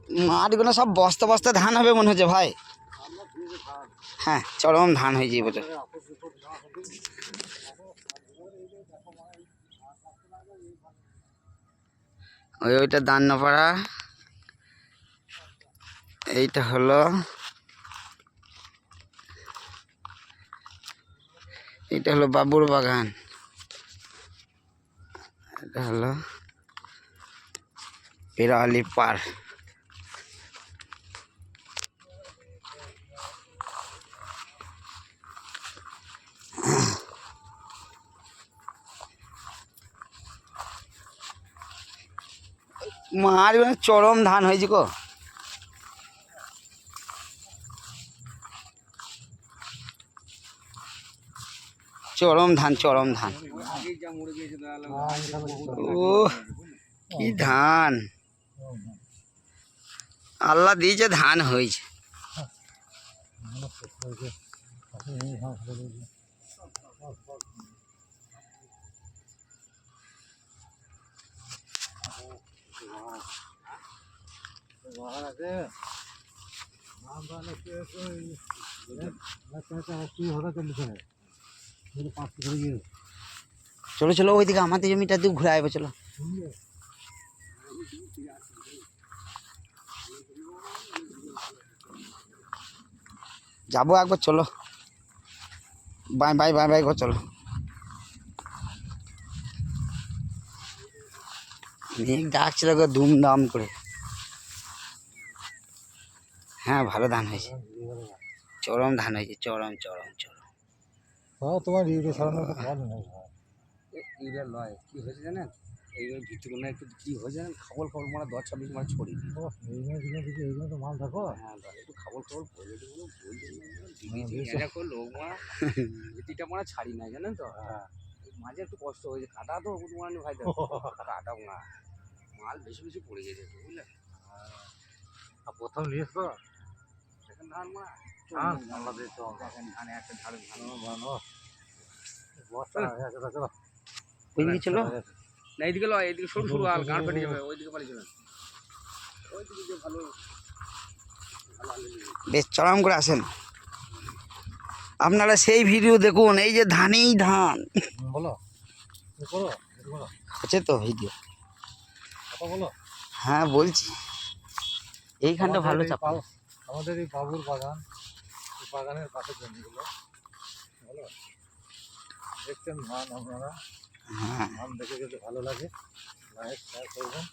মাঠগুলো সব বস্তা বস্তা ধান হবে মনে হচ্ছে ভাই। হ্যাঁ, চরম ধান হয়েছে এই বছর। ওইটা দান্নপাড়া, এইটা হলো বাবুর বাগান, এটা হলো পিরালি পার। মার চরম ধান হয়েছে গো। চরম ধান, চরম ধান। ও কি ধান, আল্লাহ দিয়েছে ধান হয়েছে। চলো চলো ওইদিকে আমাদের জমিটা দিকে ঘুরে আসবো, চলো। যাবো একবার, চলো। বাই বাই বাই বাই গো, চলো। মেঘ ডাকছিল গো ধুমধাম করে। হ্যাঁ, ভালো ধান হয়েছে, চরম ধান হয়েছে, চরম চরম চরম। তোমার ইউরিয়া ছড়ানোর ভালো নয়, ইউরিয়া লয় কী হয়েছে জানেন, এই ভিত্তি কোনো একটু কী হয়েছে জানেন, খাবল মানে 10-26 মানে ছড়ি এইগুলো তো মাল থাকো। হ্যাঁ, একটু খাবল পড়লে লোক মারা ভিত্তিটা মানে ছাড়ি নাই জানেন তো। হ্যাঁ, মাঝে একটু কষ্ট হয়েছে, কাটা তো তোমার ভাই কাটা না, মাল বেশি বেশি পড়ে গেছে বুঝলেন। আর প্রথম নিয়েছ তো দেখেন ধান মা দেখেন ধানে একটা ধারে ধান বস্তা চলো ওইদিকে চলো। না এইদিকে লয়, এইদিকে সরু সরু আর গাঁ ফেটে যাবে, ওইদিকে পারি চলেন, ওইদিকে যে ভালো বেশ চরম করে আসেন আপনারা, সেই ভিডিও দেখুন। এই যে ধানেই ধান বলো, আছে তো ভিডিও। বলো। হ্যাঁ বলছি, এইখানটা ভালো চাপা। আমাদের এই বাবুর বাগান, এই বাগানের পাশের জমিগুলো বলো, দেখছেন ধান আপনারা। হ্যাঁ, ধান দেখে যদি ভালো লাগে লাইক শেয়ার করবেন।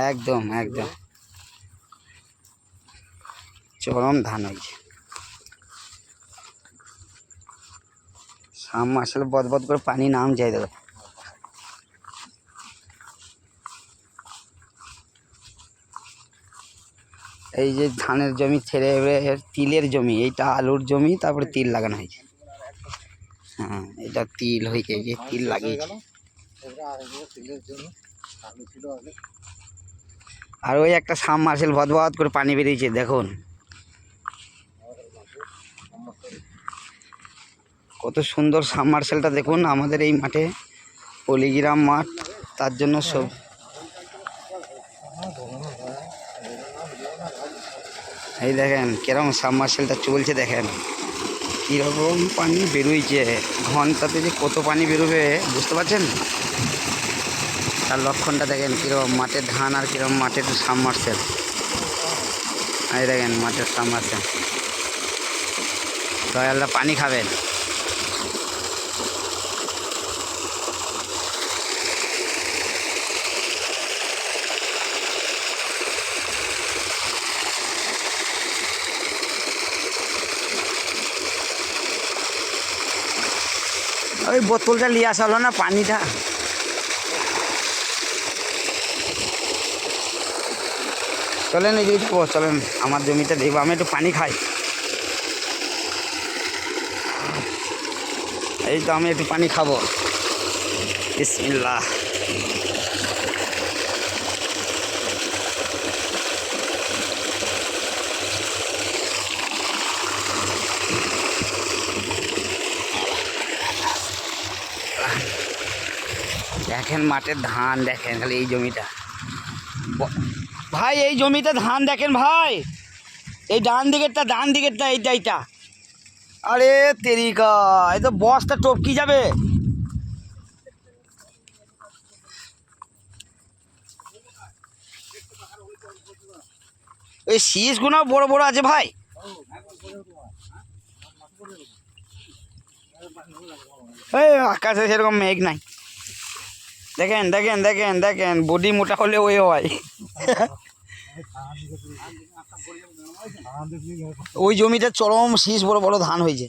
একদম একদম চরম ধান হয়েছে। সাম আসলে বদবদ করে পানি নাম যাই দেবে। এই যে ধানের জমি ছেড়ে তিলের জমি, এইটা আলুর জমি, তারপরে তিল লাগানো হয়েছে। হ্যাঁ, এটা তিল হয়েছে, এই যে তিল লাগিয়েছে। আর ওই একটা সাম মার্শেল বদবদ করে পানি বেরিয়েছে দেখুন, কত সুন্দর সাবমার্সেলটা দেখুন আমাদের এই মাঠে, পলিগ্রাম মাঠ, তার জন্য সব। এই দেখেন কিরকম সাবমার্সেলটা চলছে, দেখেন কীরকম পানি বেরোইছে, ঘন্টাতে যে কত পানি বেরোবে বুঝতে পারছেন। তার লক্ষণটা দেখেন কীরকম মাঠের ধান আর কীরকম মাঠের সাবমার্সেল। এই দেখেন মাঠের সাবমার্সেল, দয়ালদা পানি খাবেন। ওই বোতলটা নিয়ে আসা হলো না পানিটা। চলেন এই দিকে যাবো, চলেন আমার জমিটা দেখবো, আমি একটু পানি খাই। এই তো আমি একটু পানি খাবো, বিসমিল্লাহ। দেখেন মাঠের ধান, দেখেন খালি এই জমিটা ভাই এই জমিতে ধান দেখেন ভাই, এই ডান দিকেরটা এইটা। আরে তেরিকা, এই তো বস্তা টপকি যাবে। এই শীষগুলো বড় বড় আছে ভাই। এই আকাশে সেরকম মেঘ নাই। দেখেন দেখেন দেখেন দেখেন, বডি মোটা হলে ওই হয়। ওই জমিটা চরম শীষ, বড় বড় ধান হয়েছে।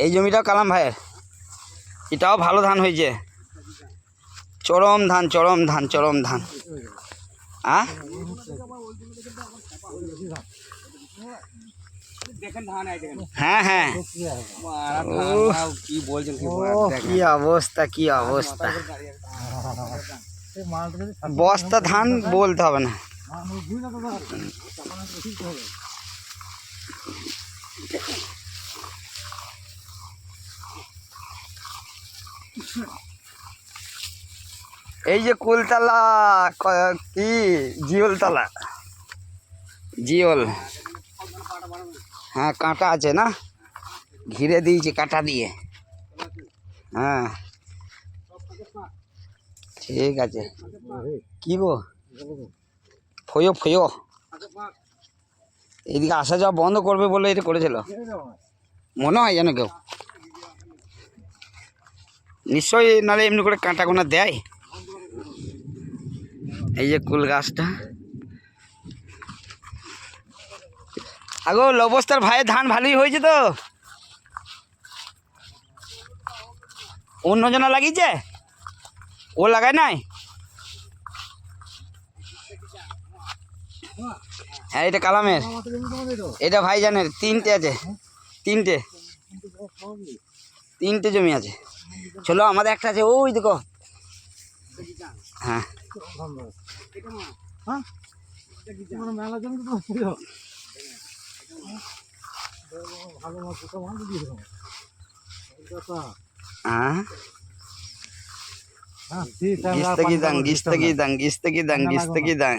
এই জমিটাও কালাম ভাইয়ের, এটাও ভালো ধান হয়েছে। চরম ধান চরম ধান চরম ধান। হ্যাঁ হ্যাঁ, কি বলছেন, কি অবস্থা কি অবস্থা। বস্তা ধান বলতে হবে না। এই যে কুলতলা, কি জিওলতলা, জিওল। হ্যাঁ কাঁটা আছে না, ঘিরে দিয়েছে কাঁটা দিয়ে। হ্যাঁ ঠিক আছে। কি গো ফয়ো ফয়ো, এইদিকে আসা যাওয়া বন্ধ করবে বলে এটা করেছিল মনে হয় যেন কেউ, নিশ্চয়ই, নাহলে এমনি করে কাঁটা গোনা দেয়। এই যে কুল গাছটা। আগো লবস্তার ভাইয়ের ধান ভালোই হয়েছে তো, অন্য জনা লাগিয়েছে, ও লাগায় নাই। হ্যাঁ এটা কালামের, এটা ভাইজানের। তিনটে আছে, তিনটে জমি আছে। চলো আমাদের একটা আছে, ওই দেখো। হ্যাঁ হ্যাঁ, গিস্তাকি দাং।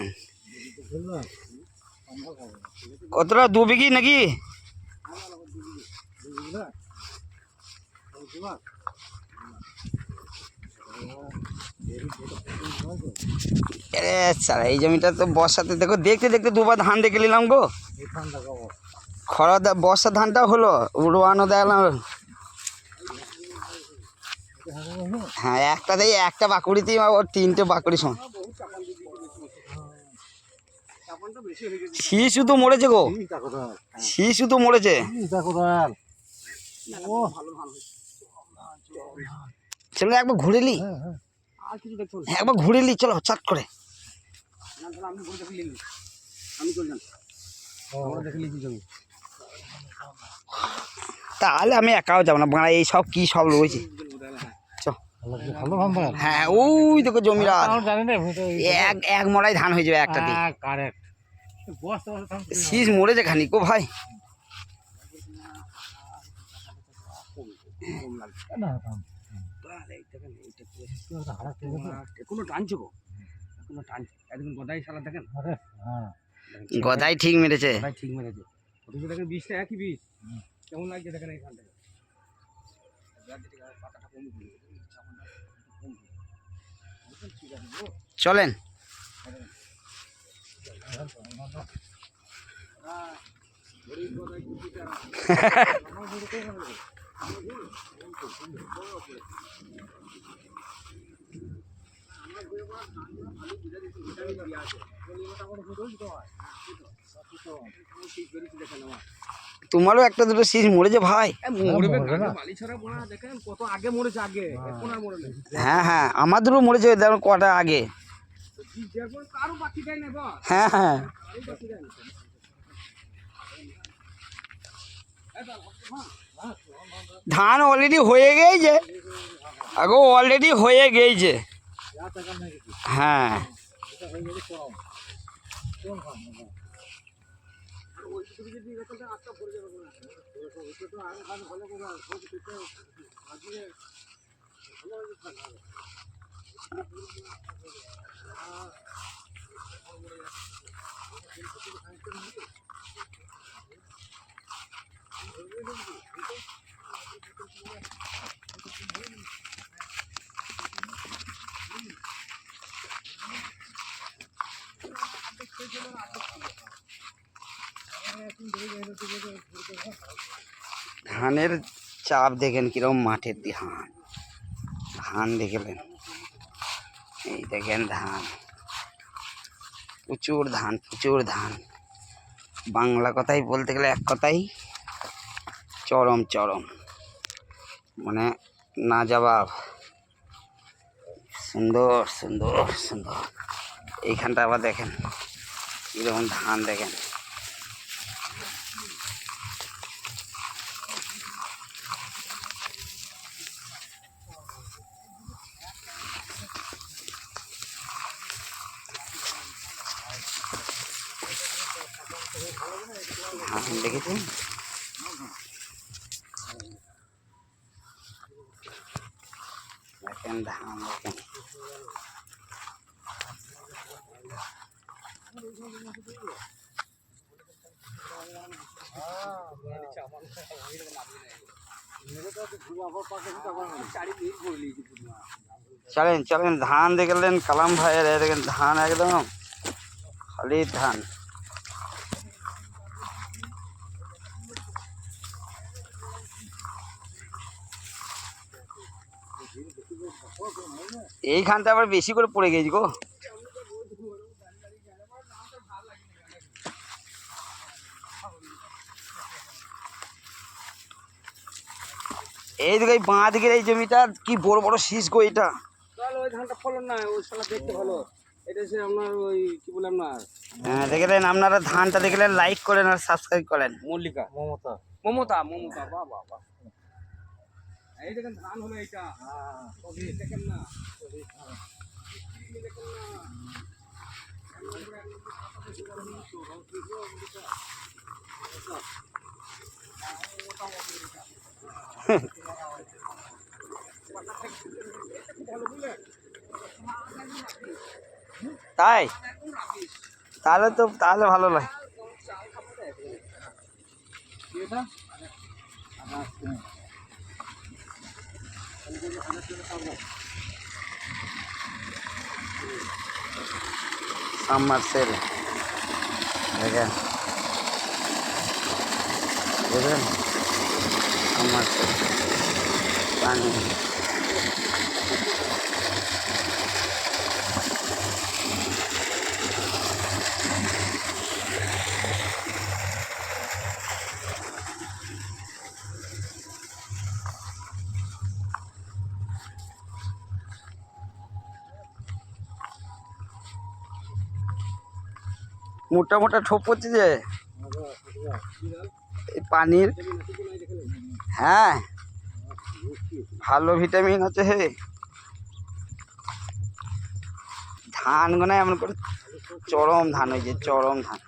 কতটা 2 বিঘি নাকি? এই জমিটা তো বর্ষাতে দেখো, দেখতে দেখতে দুবার ধান দেখে নিলাম গো। খরা বর্ষা ধানটা হলো, উড়োয়ানো দেখলাম। হ্যাঁ একটাতেই, একটা বাকুড়িতেই ওর 3টে বাকুড়ি সমান। শিশু তো মরেছে গো, শিশু তো মরেছে। চলো একবার ঘুরে নি, একবার ঘুরে নি, চলো চাট করে। তাহলে আমি একাও যাবো না, বাড়া এই সব কি সব রয়েছে। হ্যাঁ ওই দেখো জমিরা, এক মড়াই ধান হয়ে যাবে একটা দিয়ে। শীষ মরেছে খানিক ও ভাই। গদাই ঠিক মেরেছে, দেখেন বীজটা একই বীজ, কেমন লাগছে দেখেন এইখান থেকে। চলেন। তোমারও একটা দুটো শীষ মরেছে ভাই। হ্যাঁ হ্যাঁ আমাদেরও মরেছে, দেখো কটা আগে। হ্যাঁ হ্যাঁ ধান অলরেডি হয়ে গেছে, আগো অলরেডি হয়ে গেছে। হ্যাঁ ধানের চাপ দেখেন কিরকম মাঠের ধান, ধান দেখলেন, এই দেখেন ধান, প্রচুর ধান, প্রচুর ধান। বাংলা কথাই বলতে গেলে এক কথাই চরম চরম, মানে না জবাব। সুন্দর সুন্দর সুন্দর। এইখানটা আবার দেখেন কিরকম ধান দেখেন। ধান দেখেছেন? দেখেন ধান দেখেন। চলেন চলেন, ধান দেখলেন কালাম ভাইয়ের, দেখেন ধান একদম খালি ধান। এইখানটা আবার বেশি করে পড়ে গেছি গো। এই দিকে বাঁ দিকের এই জমিটা কি বড় বড় শীষ গো এটা। ওই ধানটা ফলন না, ওই শালা দেখতে ভালো। এটা হচ্ছে আপনার ওই কি বলে আপনার হ্যাঁ দেখলেন, আপনারা ধানটা দেখলেন, লাইক করেন আর সাবস্ক্রাইব করেন। মল্লিকা, মমতা। মমতা, মমতা, বাহ বাহ বাহ। এই দেখেন ধান হলো এইটা, দেখেন না, দেখেন না। তাই তাহলে ভালো লাগে। সাবমার্সেল দেখেন, বুঝলেন, সাবমার্সেল পানি। মোটা মোটা ঠোপ পড়ছে যে এই পানির। হ্যাঁ ভালো ভিটামিন আছে হে। ধান গোনায় এমন করে চরম ধান হয়েছে, চরম ধান।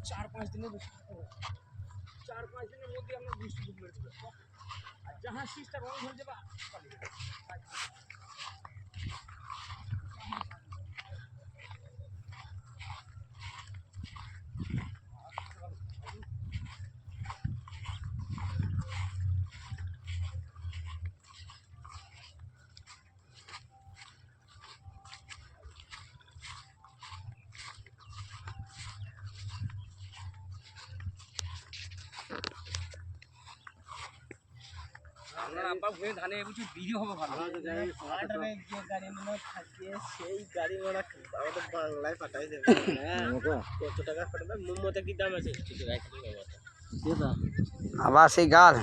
চার পাঁচ দিনের বেশি, 4-5 দিনের মধ্যে আমরা বৃষ্টি ঢুকলে আর যাহা শীষটা রং হয়ে যাবে। আপনার আব্বা ভুয়ে ধানে বুঝি বিড়ি হবে ভালো। সেই গাড়ি ভাড়া আমাদের বাংলায় পাঠাই দেবে। কত টাকা পাঠাবে? মোমোতে কি দাম আছে? আবার সেই গাল